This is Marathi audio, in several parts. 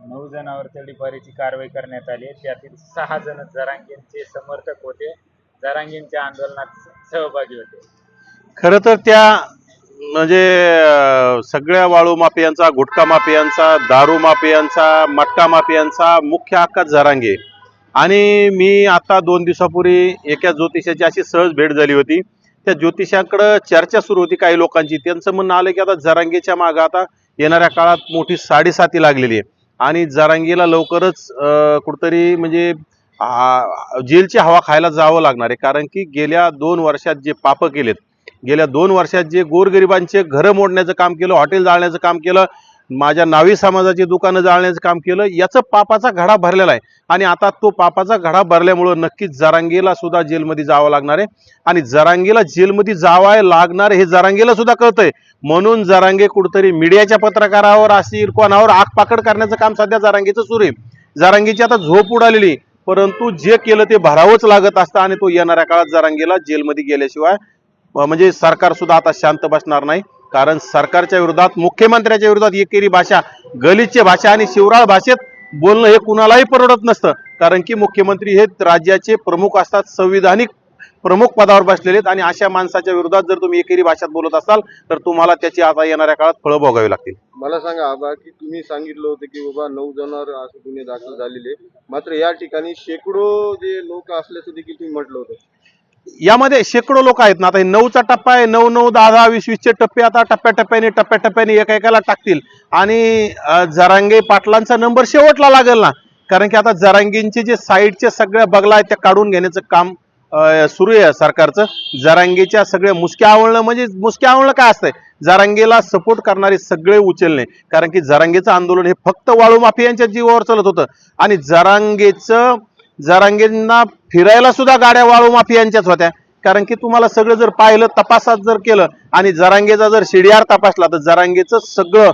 9 जणांवर तडीपारीची कारवाई करण्यात आली. त्यातील 6 जण जरांगेंचे समर्थक होते, जरांगेंच्या आंदोलनात सहभागी होते. खरं तर त्या म्हणजे सगळ्या वाळू माफियांचा, गुटखा माफियांचा, दारू माफियांचा, मटका माफियांचा मुख्य हक्कात जरांगे. आणि मी आता 2 दिवसापूर्वी एका ज्योतिषाची अशी सहज भेट झाली होती. त्या ज्योतिषाकडे चर्चा सुरू होती काही लोकांची. त्यांचं म्हणणं आलं की आता जरांगेच्या मागे आता येणाऱ्या काळात मोठी साडेसाती लागलेली आहे आणि जरांगेला लवकरच कुठतरी म्हणजे जेलची हवा खायला जावं लागणार आहे. कारण की गेल्या 2 वर्षात जे पाप केलेत, गेल्या 2 वर्षात जे गोरगरिबांचे घरं मोडण्याचं काम केलं, हॉटेल जाळण्याचं काम केलं, माझ्या नावी समाजाची दुकानं जाळण्याचं काम केलं, याचं पापाचा घडा भरलेला आहे. आणि आता तो पापाचा घडा भरल्यामुळं नक्कीच जरांगेला सुद्धा जेलमध्ये जावं लागणार आहे. आणि जरांगेला जेलमध्ये जावाय लागणार हे जरांगेला सुद्धा कळतंय. म्हणून जरांगे कुठतरी मीडियाच्या पत्रकारावर असतील कोणावर आगपाकड करण्याचं काम सध्या जरांगेचं सुरू आहे. जरांगेची आता झोप उडालेली, परंतु जे केलं ते भरावंच लागत असतं आणि तो येणाऱ्या काळात जरांगेला जेलमध्ये गेल्याशिवाय म्हणजे सरकार सुद्धा आता शांत बसणार नाही. कारण सरकारच्या विरोधात, मुख्यमंत्र्याच्या विरोधात एकेरी भाषा, गलिच्छ भाषा आणि शिवराळ भाषेत बोलणं हे कुणालाही परवडत नसतं. कारण की मुख्यमंत्री हे राज्याचे प्रमुख असतात, संविधानिक प्रमुख पदावर बसलेले आहेत आणि अशा माणसाच्या विरोधात जर तुम्ही एकेरी भाषेत बोलत असाल तर तुम्हाला त्याची आता येणाऱ्या काळात फळं भोगावी लागतील. मला सांगा आबा की तुम्ही सांगितलं होतं की बाबा 9 जणांवर असे गुन्हे दाखल झालेले, मात्र या ठिकाणी शेकडो जे लोक असल्याचं देखील तुम्ही म्हटलं होतं. यामध्ये शेकडो लोक आहेत ना. आता 9चा टप्पा आहे, 9, 9, 10, 10, 20, 20चे टप्पे आता टप्प्याटप्प्याने एका टाकतील आणि जरांगे पाटलांचा नंबर शेवटला लागेल ना. कारण की आता जरांगेंचे जे साईडचे सगळ्या बगला आहेत त्या काढून घेण्याचं काम सुरू आहे सरकारचं. जरांगेच्या सगळे मुसक्या आवळणं, म्हणजे मुसक्या आवळणं काय असतंय, जरांगेला सपोर्ट करणारे सगळे उचलणे. कारण की जरांगेचं आंदोलन हे फक्त वाळू माफियांच्या जीवावर चालत होतं आणि जरांगेंना फिरायला सुद्धा गाड्या वाळू माफियांच्याच होत्या. कारण की तुम्हाला सगळं जर पाहिलं, तपासात जर केलं आणि जरांगेचा जर शिडीआर तपासला तर जरांगेचं सगळं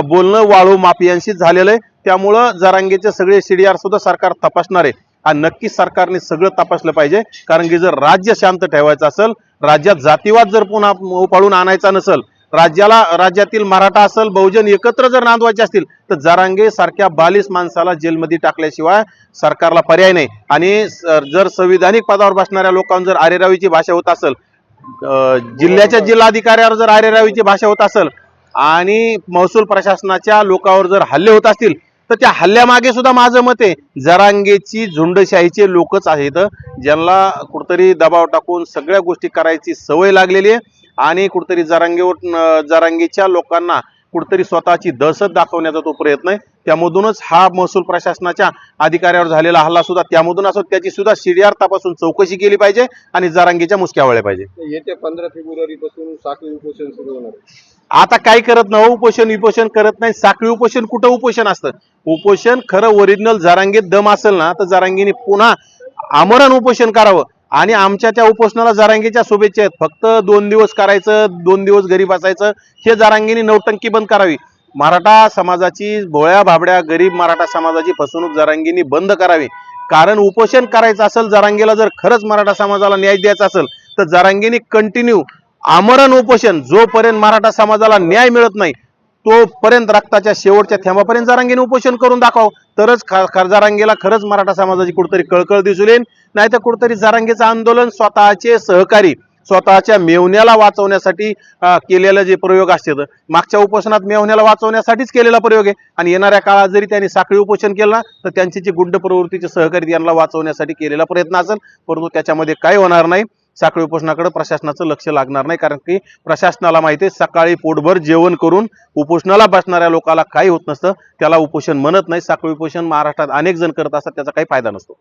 बोलणं वाळू माफियांशी झालेलं आहे. त्यामुळं जरांगेचे सगळे शिडीआर सुद्धा सरकार तपासणार आहे आणि नक्कीच सरकारने सगळं तपासलं पाहिजे. कारण की जर राज्य शांत ठेवायचं असेल, राज्यात जातीवाद जर पुन्हा उफाळून आणायचा नसेल, राज्यातील मराठा असेल, बहुजन एकत्र जर नांदवायचे असतील तर जरांगे सारख्या 42 माणसाला जेलमध्ये टाकल्याशिवाय सरकारला पर्याय नाही. आणि जर संविधानिक पदावर बसणाऱ्या लोकांवर जर आरेरावीची भाषा होत असेल, जिल्ह्याच्या जिल्हाधिकाऱ्यावर जर आरेरावीची भाषा होत असेल आणि महसूल प्रशासनाच्या लोकांवर जर हल्ले होत असतील तर त्या हल्ल्यामागे सुद्धा माझं मत आहे जरांगेची झुंडशाहीचे लोकच आहेत, ज्यांना कुठतरी दबाव टाकून सगळ्या गोष्टी करायची सवय लागलेली आहे. आणि कुठतरी जरांगेच्या लोकांना कुठतरी स्वतःची दहशत दाखवण्याचा तो प्रयत्न आहे. त्यामधूनच हा महसूल प्रशासनाच्या अधिकाऱ्यावर झालेला हल्ला सुद्धा त्यामधून असो, त्याची सुद्धा सीडीआर तपासून चौकशी केली पाहिजे आणि जरांगेच्या मुसक्या वळल्या पाहिजे. येत्या 15 फेब्रुवारी पासून साखळी उपोषण सुरू होणार आहे. आता काय करत नाही, उपोषण करत नाही. साखळी उपोषण कुठं उपोषण असतं? उपोषण खरं ओरिजिनल जरांगेत दम असेल ना तर जरांगेने पुन्हा आमरण उपोषण करावं. आणि आमच्या त्या उपोषणाला जरांगेच्या शुभेच्छा आहेत. फक्त 2 दिवस करायचं, 2 दिवस घरी बसायचं, हे जरांगेने नौटंकी बंद करावी. मराठा समाजाची, भोळ्या भाबड्या गरीब मराठा समाजाची फसवणूक जरांगेने बंद करावी. कारण उपोषण करायचं असेल, जरांगेला जर खरंच मराठा समाजाला न्याय द्यायचा असेल तर जरांगेने कंटिन्यू आमरण उपोषण, जोपर्यंत मराठा समाजाला न्याय मिळत नाही तोपर्यंत, रक्ताच्या शेवटच्या थेंबापर्यंत जरांगेने उपोषण करून दाखव. तरच जरांगेला खरंच मराठा समाजाची कुठतरी कळकळ दिसून येईल. नाही तर कुठतरी जरांगेचं आंदोलन स्वतःचे सहकारी, स्वतःच्या मेवण्याला वाचवण्यासाठी केलेलं जे प्रयोग असतात, मागच्या उपोषणात मेवण्याला वाचवण्यासाठीच केलेला प्रयोग आहे. आणि येणाऱ्या काळात जरी त्यांनी साखळी उपोषण केलं ना तर त्यांची जी गुंड प्रवृत्तीचे सहकारी त्यांना वाचवण्यासाठी केलेला प्रयत्न असेल, परंतु त्याच्यामध्ये काही होणार नाही. साखळी उपोषणाकडे प्रशासनाचं लक्ष लागणार नाही. कारण की प्रशासनाला माहिती आहे सकाळी पोटभर जेवण करून उपोषणाला बसणाऱ्या लोकांना काही होत नसतं, त्याला उपोषण म्हणत नाही. साखळी उपोषण महाराष्ट्रात अनेक जण करत असतात, त्याचा काही फायदा नसतो.